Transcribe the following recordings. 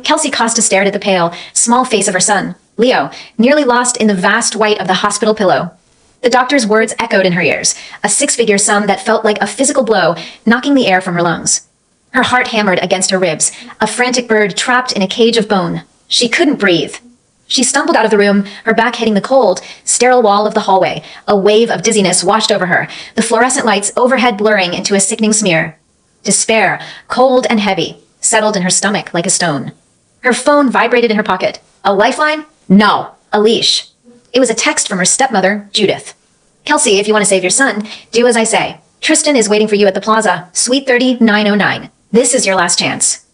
Kelsey Costa stared at the pale, small face of her son, Leo, nearly lost in the vast white of the hospital pillow. The doctor's words echoed in her ears, a six-figure sum that felt like a physical blow, knocking the air from her lungs. Her heart hammered against her ribs, a frantic bird trapped in a cage of bone. She couldn't breathe. She stumbled out of the room, her back hitting the cold, sterile wall of the hallway. A wave of dizziness washed over her, the fluorescent lights overhead blurring into a sickening smear. Despair, cold and heavy, settled in her stomach like a stone. Her phone vibrated in her pocket. A lifeline? No, a leash. It was a text from her stepmother, Judith. Kelsey, if you want to save your son, do as I say. Tristan is waiting for you at the plaza, Suite 3909. This is your last chance.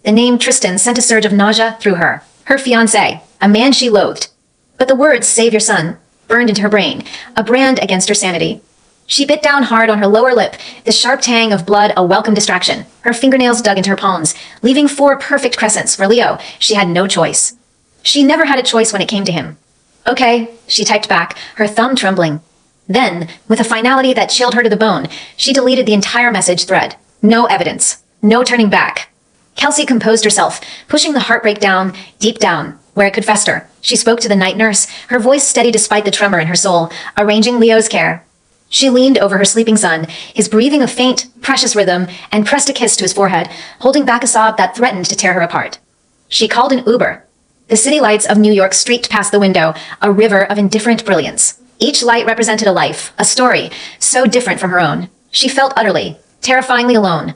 The name Tristan sent a surge of nausea through her. Her fiancé, a man she loathed. But the words, save your son, burned into her brain, a brand against her sanity. She bit down hard on her lower lip, the sharp tang of blood a welcome distraction. Her fingernails dug into her palms, leaving 4 perfect crescents for Leo. She had no choice. She never had a choice when it came to him. Okay, she typed back, her thumb trembling. Then, with a finality that chilled her to the bone, she deleted the entire message thread. No evidence. No turning back. Kelsey composed herself, pushing the heartbreak down, deep down, where it could fester. She spoke to the night nurse, her voice steady despite the tremor in her soul, arranging Leo's care. She leaned over her sleeping son, his breathing a faint, precious rhythm, and pressed a kiss to his forehead, holding back a sob that threatened to tear her apart. She called an Uber. The city lights of New York streaked past the window, a river of indifferent brilliance. Each light represented a life, a story, so different from her own. She felt utterly, terrifyingly alone.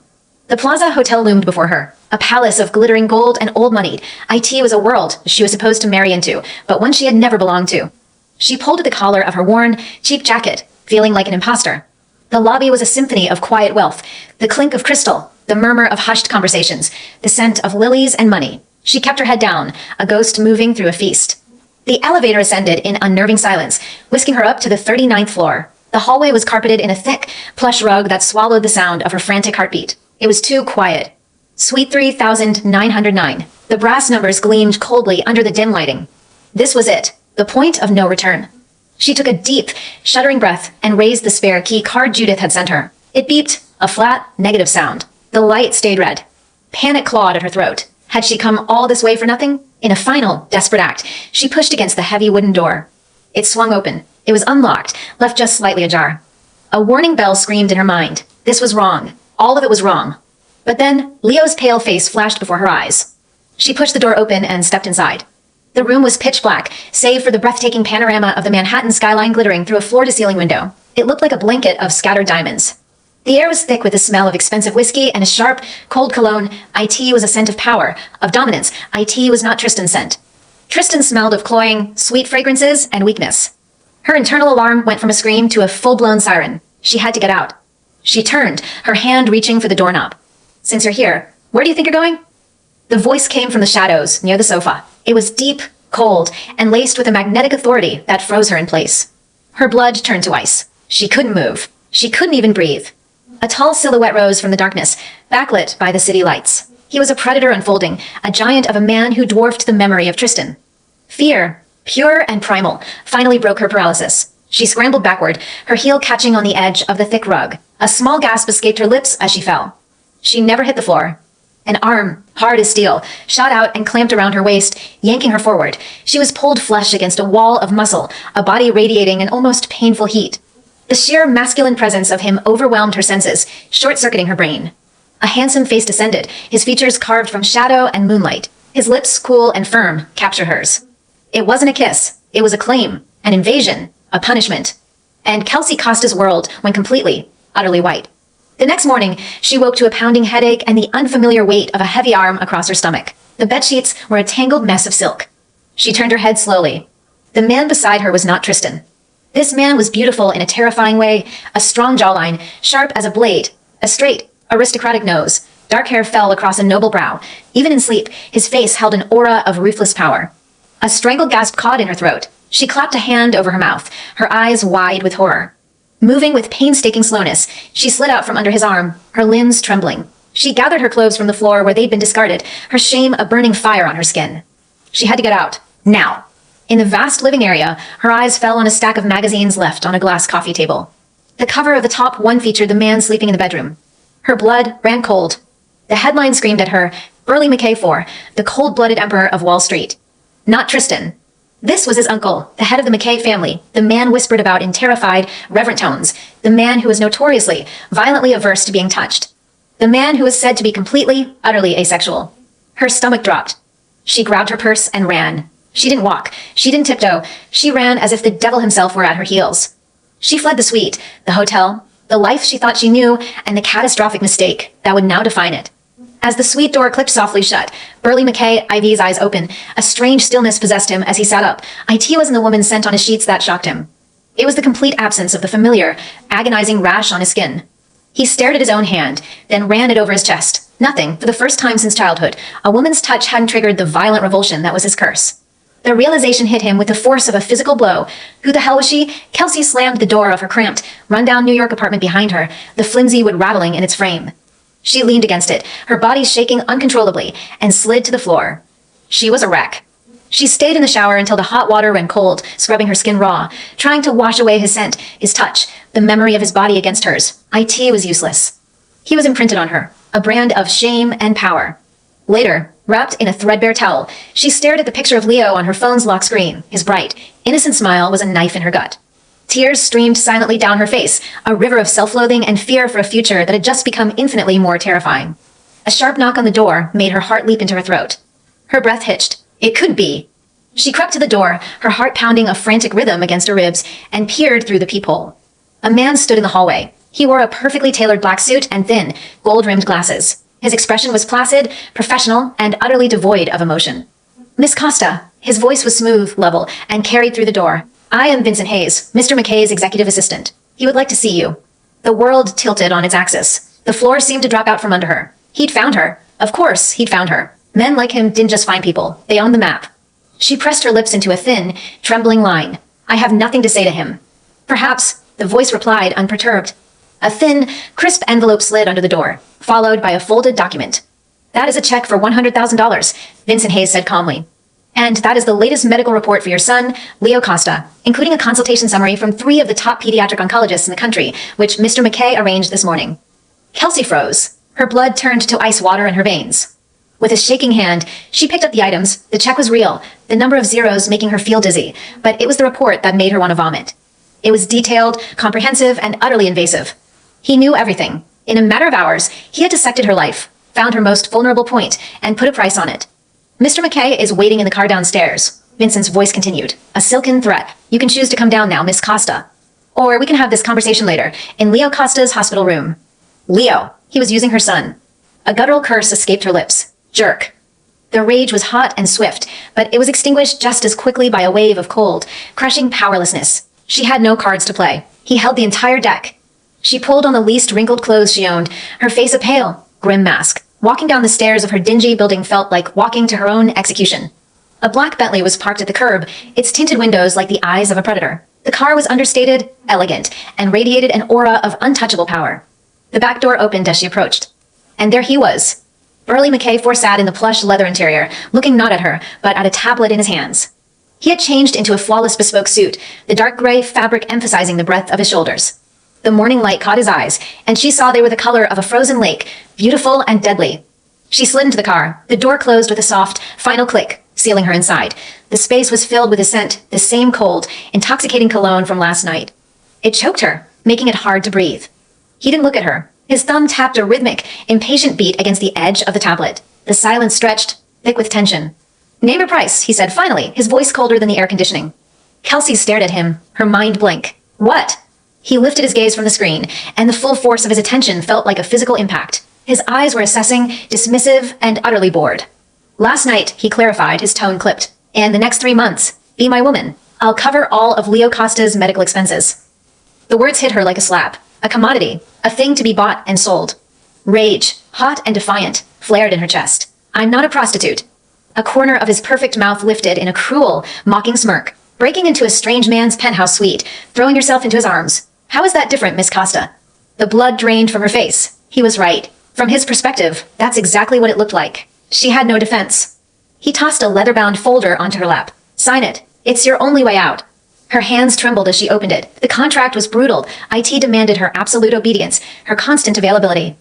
The Plaza Hotel loomed before her, a palace of glittering gold and old-moneyed. IT was a world she was supposed to marry into, but one she had never belonged to. She pulled at the collar of her worn, cheap jacket, feeling like an imposter. The lobby was a symphony of quiet wealth, the clink of crystal, the murmur of hushed conversations, the scent of lilies and money. She kept her head down, a ghost moving through a feast. The elevator ascended in unnerving silence, whisking her up to the 39th floor. The hallway was carpeted in a thick, plush rug that swallowed the sound of her frantic heartbeat. It was too quiet. Suite 3909. The brass numbers gleamed coldly under the dim lighting. This was it, the point of no return. She took a deep, shuddering breath and raised the spare key card Judith had sent her. It beeped, a flat, negative sound. The light stayed red. Panic clawed at her throat. Had she come all this way for nothing? In a final, desperate act, she pushed against the heavy wooden door. It swung open. It was unlocked, left just slightly ajar. A warning bell screamed in her mind. This was wrong. All of it was wrong. But then, Leo's pale face flashed before her eyes. She pushed the door open and stepped inside. The room was pitch black, save for the breathtaking panorama of the Manhattan skyline glittering through a floor-to-ceiling window. It looked like a blanket of scattered diamonds. The air was thick with the smell of expensive whiskey and a sharp, cold cologne. IT was a scent of power, of dominance. IT was not Tristan's scent. Tristan smelled of cloying, sweet fragrances and weakness. Her internal alarm went from a scream to a full-blown siren. She had to get out. She turned, her hand reaching for the doorknob. Since you're here, where do you think you're going? The voice came from the shadows near the sofa. It was deep, cold, and laced with a magnetic authority that froze her in place. Her blood turned to ice. She couldn't move. She couldn't even breathe. A tall silhouette rose from the darkness, backlit by the city lights. He was a predator unfolding, a giant of a man who dwarfed the memory of Tristan. Fear, pure and primal, finally broke her paralysis. She scrambled backward, her heel catching on the edge of the thick rug. A small gasp escaped her lips as she fell. She never hit the floor. An arm, hard as steel, shot out and clamped around her waist, yanking her forward. She was pulled flush against a wall of muscle, a body radiating an almost painful heat. The sheer masculine presence of him overwhelmed her senses, short-circuiting her brain. A handsome face descended, his features carved from shadow and moonlight. His lips, cool and firm, captured hers. It wasn't a kiss. It was a claim, an invasion, a punishment. And Kelsey Costa's world went completely, utterly white. The next morning, she woke to a pounding headache and the unfamiliar weight of a heavy arm across her stomach. The bedsheets were a tangled mess of silk. She turned her head slowly. The man beside her was not Tristan. This man was beautiful in a terrifying way, a strong jawline, sharp as a blade, a straight, aristocratic nose. Dark hair fell across a noble brow. Even in sleep, his face held an aura of ruthless power. A strangled gasp caught in her throat. She clapped a hand over her mouth, her eyes wide with horror. Moving with painstaking slowness, she slid out from under his arm, her limbs trembling. She gathered her clothes from the floor where they'd been discarded, her shame a burning fire on her skin. She had to get out. Now. In the vast living area, her eyes fell on a stack of magazines left on a glass coffee table. The cover of the top one featured the man sleeping in the bedroom. Her blood ran cold. The headline screamed at her, Burley McKay IV, the cold-blooded emperor of Wall Street. Not Tristan. This was his uncle, the head of the McKay family, the man whispered about in terrified, reverent tones, the man who was notoriously, violently averse to being touched. The man who was said to be completely, utterly asexual. Her stomach dropped. She grabbed her purse and ran. She didn't walk. She didn't tiptoe. She ran as if the devil himself were at her heels. She fled the suite, the hotel, the life she thought she knew, and the catastrophic mistake that would now define it. As the suite door clicked softly shut, Burley McKay IV's eyes open. A strange stillness possessed him as he sat up. IT wasn't the woman's scent on his sheets that shocked him. It was the complete absence of the familiar, agonizing rash on his skin. He stared at his own hand, then ran it over his chest. Nothing, for the first time since childhood, a woman's touch hadn't triggered the violent revulsion that was his curse. The realization hit him with the force of a physical blow. Who the hell was she? Kelsey slammed the door of her cramped, run-down New York apartment behind her, the flimsy wood rattling in its frame. She leaned against it, her body shaking uncontrollably, and slid to the floor. She was a wreck. She stayed in the shower until the hot water ran cold, scrubbing her skin raw, trying to wash away his scent, his touch, the memory of his body against hers. IT was useless. He was imprinted on her, a brand of shame and power. Later, wrapped in a threadbare towel, she stared at the picture of Leo on her phone's lock screen. His bright, innocent smile was a knife in her gut. Tears streamed silently down her face, a river of self-loathing and fear for a future that had just become infinitely more terrifying. A sharp knock on the door made her heart leap into her throat. Her breath hitched. It couldn't be. She crept to the door, her heart pounding a frantic rhythm against her ribs, and peered through the peephole. A man stood in the hallway. He wore a perfectly tailored black suit and thin, gold-rimmed glasses. His expression was placid, professional, and utterly devoid of emotion. Miss Costa. His voice was smooth, level, and carried through the door. I am Vincent Hayes, Mr. McKay's executive assistant. He would like to see you. The world tilted on its axis. The floor seemed to drop out from under her. He'd found her. Of course, he'd found her. Men like him didn't just find people. They owned the map. She pressed her lips into a thin, trembling line. I have nothing to say to him. Perhaps, the voice replied, unperturbed. A thin, crisp envelope slid under the door, followed by a folded document. That is a check for $100,000, Vincent Hayes said calmly. And that is the latest medical report for your son, Leo Costa, including a consultation summary from 3 of the top pediatric oncologists in the country, which Mr. McKay arranged this morning. Kelsey froze. Her blood turned to ice water in her veins. With a shaking hand, she picked up the items. The check was real, the number of zeros making her feel dizzy, but it was the report that made her want to vomit. It was detailed, comprehensive, and utterly invasive. He knew everything. In a matter of hours, he had dissected her life, found her most vulnerable point, and put a price on it. Mr. McKay is waiting in the car downstairs. Vincent's voice continued. A silken threat. You can choose to come down now, Miss Costa. Or we can have this conversation later, in Leo Costa's hospital room. Leo. He was using her son. A guttural curse escaped her lips. Jerk. The rage was hot and swift, but it was extinguished just as quickly by a wave of cold, crushing powerlessness. She had no cards to play. He held the entire deck. She pulled on the least wrinkled clothes she owned, her face a pale, grim mask. Walking down the stairs of her dingy building felt like walking to her own execution. A black Bentley was parked at the curb, its tinted windows like the eyes of a predator. The car was understated, elegant, and radiated an aura of untouchable power. The back door opened as she approached. And there he was. Burley McKay IV sat in the plush leather interior, looking not at her, but at a tablet in his hands. He had changed into a flawless bespoke suit, the dark gray fabric emphasizing the breadth of his shoulders. The morning light caught his eyes, and she saw they were the color of a frozen lake, beautiful and deadly. She slid into the car. The door closed with a soft, final click, sealing her inside. The space was filled with a scent, the same cold, intoxicating cologne from last night. It choked her, making it hard to breathe. He didn't look at her. His thumb tapped a rhythmic, impatient beat against the edge of the tablet. The silence stretched, thick with tension. Name your price, he said finally, his voice colder than the air conditioning. Kelsey stared at him, her mind blank. What? He lifted his gaze from the screen, and the full force of his attention felt like a physical impact. His eyes were assessing, dismissive, and utterly bored. Last night, he clarified, his tone clipped. And the next 3 months, be my woman. I'll cover all of Leo Costa's medical expenses. The words hit her like a slap. A commodity, a thing to be bought and sold. Rage, hot and defiant, flared in her chest. I'm not a prostitute. A corner of his perfect mouth lifted in a cruel, mocking smirk, breaking into a strange man's penthouse suite, throwing herself into his arms. How is that different, Miss Costa? The blood drained from her face. He was right. From his perspective, that's exactly what it looked like. She had no defense. He tossed a leather-bound folder onto her lap. Sign it. It's your only way out. Her hands trembled as she opened it. The contract was brutal. IT demanded her absolute obedience, her constant availability.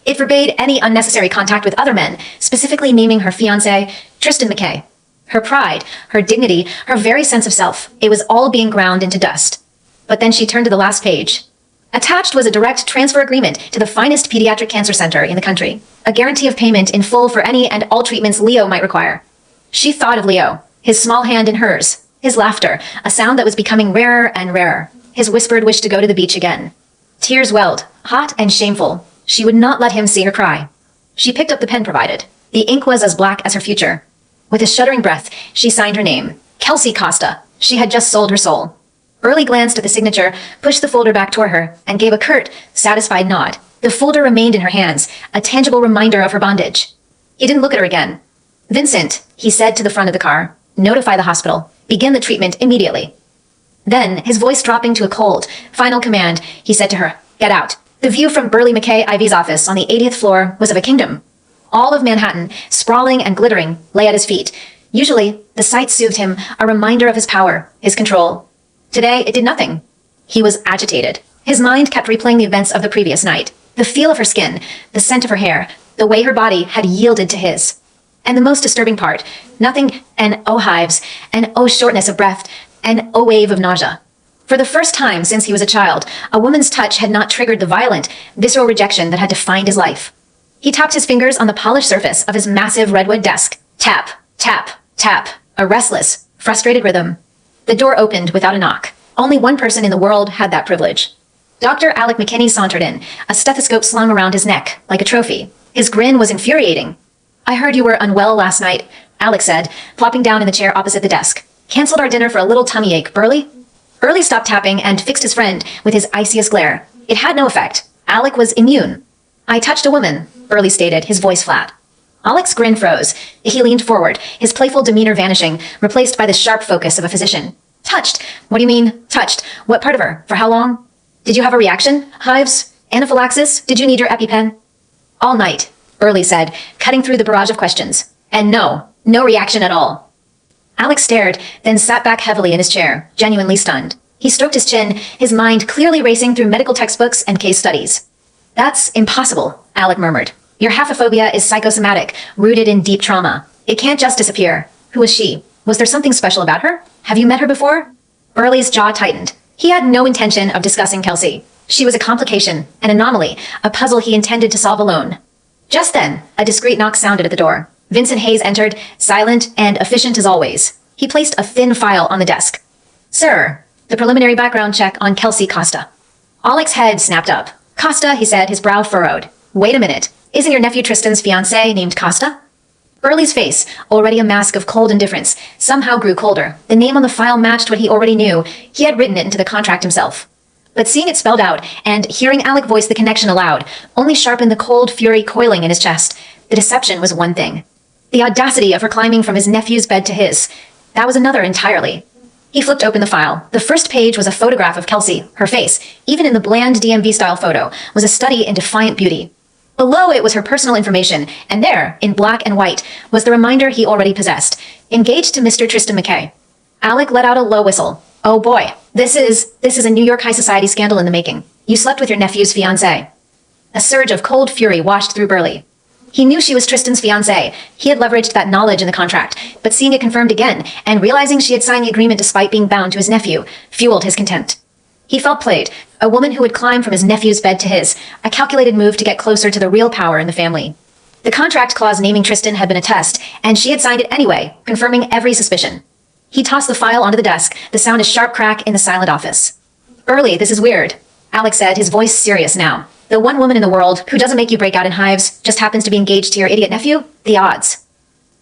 It forbade any unnecessary contact with other men, specifically naming her fiancé, Tristan McKay. Her pride, her dignity, her very sense of self, it was all being ground into dust. But then she turned to the last page. Attached was a direct transfer agreement to the finest pediatric cancer center in the country, a guarantee of payment in full for any and all treatments Leo might require. She thought of Leo, his small hand in hers, his laughter, a sound that was becoming rarer and rarer, his whispered wish to go to the beach again. Tears welled, hot and shameful. She would not let him see her cry. She picked up the pen provided. The ink was as black as her future. With a shuddering breath, she signed her name, Kelsey Costa. She had just sold her soul. Burley glanced at the signature, pushed the folder back toward her, and gave a curt, satisfied nod. The folder remained in her hands, a tangible reminder of her bondage. He didn't look at her again. Vincent, he said to the front of the car, notify the hospital. Begin the treatment immediately. Then, his voice dropping to a cold, final command, he said to her, get out. The view from Burley McKay Ivy's office on the 80th floor was of a kingdom. All of Manhattan, sprawling and glittering, lay at his feet. Usually, the sight soothed him, a reminder of his power, his control. Today, it did nothing. He was agitated. His mind kept replaying the events of the previous night. The feel of her skin, the scent of her hair, the way her body had yielded to his. And the most disturbing part, nothing an hives, an shortness of breath, an wave of nausea. For the first time since he was a child, a woman's touch had not triggered the violent, visceral rejection that had defined his life. He tapped his fingers on the polished surface of his massive redwood desk. Tap, tap, tap, a restless, frustrated rhythm. The door opened without a knock. Only one person in the world had that privilege. Dr. Alec McKinney sauntered in, a stethoscope slung around his neck, like a trophy. His grin was infuriating. I heard you were unwell last night, Alec said, plopping down in the chair opposite the desk. Canceled our dinner for a little tummy ache, Burley? Burley stopped tapping and fixed his friend with his iciest glare. It had no effect. Alec was immune. I touched a woman, Burley stated, his voice flat. Alec's grin froze. He leaned forward, his playful demeanor vanishing, replaced by the sharp focus of a physician. Touched? What do you mean, touched? What part of her? For how long? Did you have a reaction? Hives? Anaphylaxis? Did you need your EpiPen? All night, Burley said, cutting through the barrage of questions. And no reaction at all. Alec stared, then sat back heavily in his chair, genuinely stunned. He stroked his chin, his mind clearly racing through medical textbooks and case studies. That's impossible, Alec murmured. Your haphophobia is psychosomatic, rooted in deep trauma. It can't just disappear. Who was she? Was there something special about her? Have you met her before? Burley's jaw tightened. He had no intention of discussing Kelsey. She was a complication, an anomaly, a puzzle he intended to solve alone. Just then, a discreet knock sounded at the door. Vincent Hayes entered, silent and efficient as always. He placed a thin file on the desk. Sir, the preliminary background check on Kelsey Costa. Alec's head snapped up. Costa, he said, his brow furrowed. Wait a minute. Isn't your nephew Tristan's fiancée named Costa? Burley's face, already a mask of cold indifference, somehow grew colder. The name on the file matched what he already knew. He had written it into the contract himself. But seeing it spelled out, and hearing Alec voice the connection aloud, only sharpened the cold fury coiling in his chest. The deception was one thing. The audacity of her climbing from his nephew's bed to his. That was another entirely. He flipped open the file. The first page was a photograph of Kelsey. Her face, even in the bland DMV-style photo, was a study in defiant beauty. Below it was her personal information, and there, in black and white, was the reminder he already possessed. Engaged to Mr. Tristan McKay. Alec let out a low whistle. Oh boy, this is a New York high society scandal in the making. You slept with your nephew's fiancée. A surge of cold fury washed through Burley. He knew she was Tristan's fiancée. He had leveraged that knowledge in the contract, but seeing it confirmed again, and realizing she had signed the agreement despite being bound to his nephew, fueled his contempt. He felt played, a woman who would climb from his nephew's bed to his, a calculated move to get closer to the real power in the family. The contract clause naming Tristan had been a test, and she had signed it anyway, confirming every suspicion. He tossed the file onto the desk, the sound a sharp crack in the silent office. Burley, this is weird, Alec said, his voice serious now. The one woman in the world who doesn't make you break out in hives just happens to be engaged to your idiot nephew? The odds.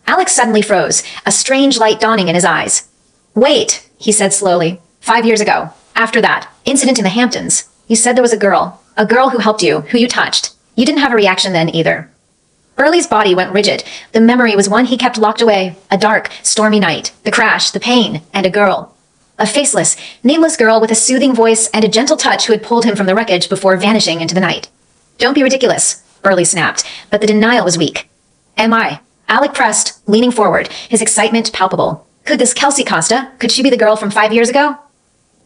Alex suddenly froze, a strange light dawning in his eyes. Wait, he said slowly. 5 years ago. After that incident in the Hamptons, you said there was a girl who helped you, who you touched. You didn't have a reaction then either. Burley's body went rigid. The memory was one he kept locked away. A dark, stormy night. The crash, the pain, and a girl. A faceless, nameless girl with a soothing voice and a gentle touch who had pulled him from the wreckage before vanishing into the night. Don't be ridiculous, Burley snapped, but the denial was weak. Am I? Alec pressed, leaning forward, his excitement palpable. Could this Kelsey Costa, could she be the girl from 5 years ago?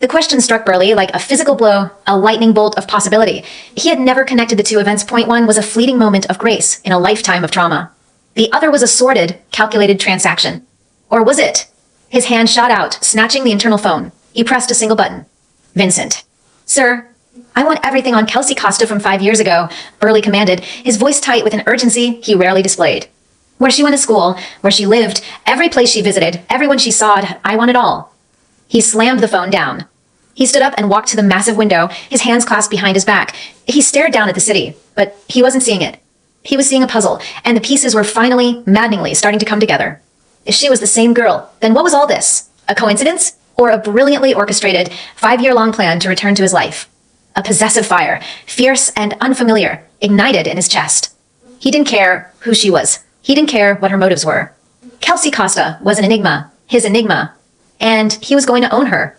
The question struck Burley like a physical blow, a lightning bolt of possibility. He had never connected the two events. Point one was a fleeting moment of grace in a lifetime of trauma. The other was a sordid, calculated transaction. Or was it? His hand shot out, snatching the internal phone. He pressed a single button. Vincent. Sir, I want everything on Kelsey Costa from 5 years ago, Burley commanded, his voice tight with an urgency he rarely displayed. Where she went to school, where she lived, every place she visited, everyone she saw, I want it all. He slammed the phone down. He stood up and walked to the massive window, his hands clasped behind his back. He stared down at the city, but he wasn't seeing it. He was seeing a puzzle, and the pieces were finally, maddeningly starting to come together. If she was the same girl, then what was all this? A coincidence? Or a brilliantly orchestrated, 5-year-long plan to return to his life? A possessive fire, fierce and unfamiliar, ignited in his chest. He didn't care who she was. He didn't care what her motives were. Kelsey Costa was an enigma, his enigma, and he was going to own her.